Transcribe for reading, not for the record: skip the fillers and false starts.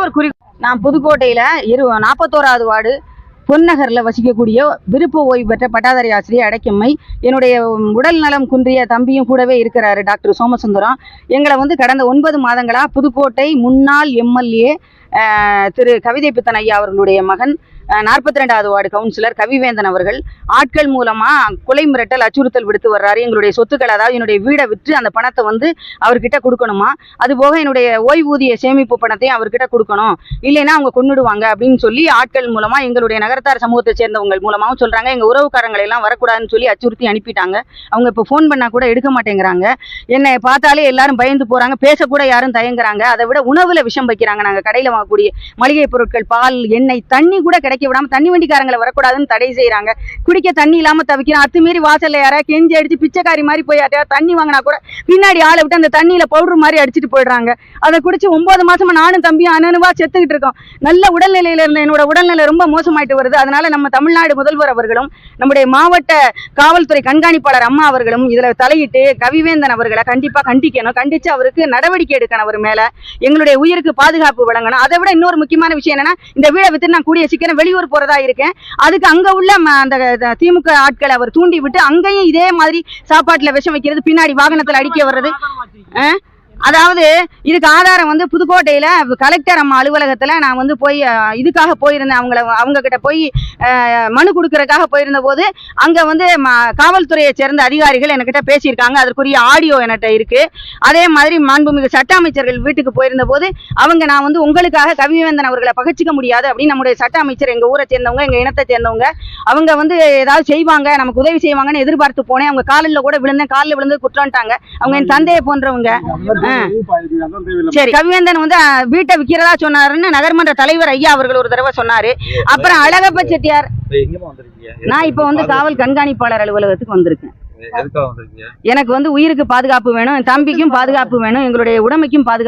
ஒரு நான் புதுக்கோட்டையில 41வது வார்டு பொன்னகர்ல வசிக்கக்கூடிய விருப்ப ஓய்வு பெற்ற பட்டாதாரி ஆசிரியர் அடைக்கம்மை. என்னுடைய உடல் நலம் குன்றிய தம்பியும் கூடவே இருக்கிறாரு டாக்டர் சோமசுந்தரம். எங்களை வந்து கடந்த 9 மாதங்களா புதுக்கோட்டை முன்னாள் எம்எல்ஏ திரு கவிதை பித்தன் ஐயா அவர்களுடைய மகன் 42வது வார்டு கவுன்சிலர் கவிவேந்தன் அவர்கள் ஆட்கள் மூலமா கொலை மிரட்டல் அச்சுறுத்தல் விடுத்து வர்றாரு. எங்களுடைய சொத்துக்கள், அதாவது என்னுடைய வீடை விற்று அந்த பணத்தை வந்து அவர்கிட்ட கொடுக்கணுமா, அதுபோக என்னுடைய ஓய்வூதிய சேமிப்பு பணத்தையும் அவர்கிட்ட கொடுக்கணும், இல்லைன்னா அவங்க கொன்னுடுவாங்க அப்படின்னு சொல்லி ஆட்கள் மூலமா எங்களுடைய நகரத்தார் சமூகத்தை சேர்ந்தவங்க மூலமாவும் சொல்றாங்க. எங்க உறவுக்காரங்களை எல்லாம் வரக்கூடாதுன்னு சொல்லி அச்சுறுத்தி அனுப்பிட்டாங்க. அவங்க இப்போ ஃபோன் பண்ணா கூட எடுக்க மாட்டேங்கிறாங்க. என்னை பார்த்தாலே எல்லாரும் பயந்து போறாங்க, பேசக்கூட யாரும் தயங்குறாங்க. அதை விட உணவுல விஷம் வைக்கிறாங்க. நாங்க கடையில வாங்கக்கூடிய மளிகை பொருட்கள், பால், எண்ணெய், தண்ணி கூட கிடைக்க விடாம தண்ணி வண்டிக்காரங்களை வரக்கூடாதுன்னு தடை செய்யறாங்க. குடிக்க தண்ணி இல்லாம தவிக்கிறோம். அத்துமீறி வாசல்ல யாரா கெஞ்சி அடிச்சு பிச்சைக்காரி மாதிரி போய் தண்ணி வாங்கினா கூட பின்னாடி ஆளை விட்டு அந்த தண்ணியில பவுடர் மாதிரி அடிச்சுட்டு போயிடுறாங்க. அதை குடிச்சு 9 மாசமா நானும் தம்பியும் அனனுவா செத்துக்கிட்டு இருக்கோம். நல்ல உடல்நிலையில இருந்த என்னோட உடல்நிலை ரொம்ப மோசமாயிட்டு வருது. அதனால நம்ம தமிழ்நாடு முதல்வர் அவர்களும் நம்முடைய மாவட்ட காவல்துறை கண்காணிப்பாளர் அம்மா அவர்களும் இதுல தலையிட்டு கவிவேந்தன் அவர்களை கண்டிப்பா கண்டிக்கணும். கண்டிச்சு அவருக்கு நடவடிக்கை எடுக்கணும். அவர் மேல எங்களுடைய உயிருக்கு பாதுகாப்பு வழங்கணும். அதை விட இன்னொரு முக்கியமான விஷயம் என்னன்னா, இந்த வீடை வித்து நான் கூடிய சீக்கிரம் வெளியூர் போறதா இருக்கேன். அதுக்கு அங்க உள்ள அந்த திமுக ஆட்களை அவர் தூண்டி விட்டு அங்கேயும் இதே மாதிரி சாப்பாட்டுல விஷம் வைக்கிறது, பின்னாடி வாகனத்துல அடிக்க வர்றது. அதாவது இதுக்கு ஆதாரம் வந்து புதுக்கோட்டையில கலெக்டர் அம்மா அலுவலகத்துல நான் வந்து போய் இதுக்காக போயிருந்தேன். அவங்க கிட்ட போய் மனு கொடுக்கறதுக்காக போயிருந்த போது அங்க வந்து காவல்துறையை சேர்ந்த அதிகாரிகள் என்கிட்ட பேசியிருக்காங்க. அதற்குரிய ஆடியோ என்கிட்ட இருக்கு. அதே மாதிரி மாண்புமிகு சட்ட அமைச்சர்கள் வீட்டுக்கு போயிருந்த போது அவங்க நான் வந்து உங்களுக்காக கவிவேந்தன் அவர்களை பகிச்சிக்க முடியாது அப்படின்னு நம்முடைய சட்ட அமைச்சர், எங்க ஊரை சேர்ந்தவங்க, எங்க இனத்தை சேர்ந்தவங்க, அவங்க வந்து ஏதாவது செய்வாங்க, நமக்கு உதவி செய்வாங்கன்னு எதிர்பார்த்து போனேன். அவங்க காலில் கூட விழுந்தேன். காலில் விழுந்து குற்றம்ட்டாங்க. அவங்க என் தந்தையை போன்றவங்க. சரி, கவிவேந்தன் வந்து வீட்டை விக்கிறதா சொன்னாருன்னு நகர்மன்ற தலைவர் ஐயா அவர்கள் ஒரு தடவை சொன்னாரு. அப்புறம் அழகப்ப செட்டியார், நான் இப்ப வந்து காவல் கண்காணிப்பாளர் அலுவலகத்துக்கு வந்திருக்கேன். எனக்கு வந்து உயிருக்கு பாதுகாப்பு வேணும், தம்பிக்கும் பாதுகாப்பு வேணும், எங்களுடைய உடமைக்கும் பாதுகாப்பு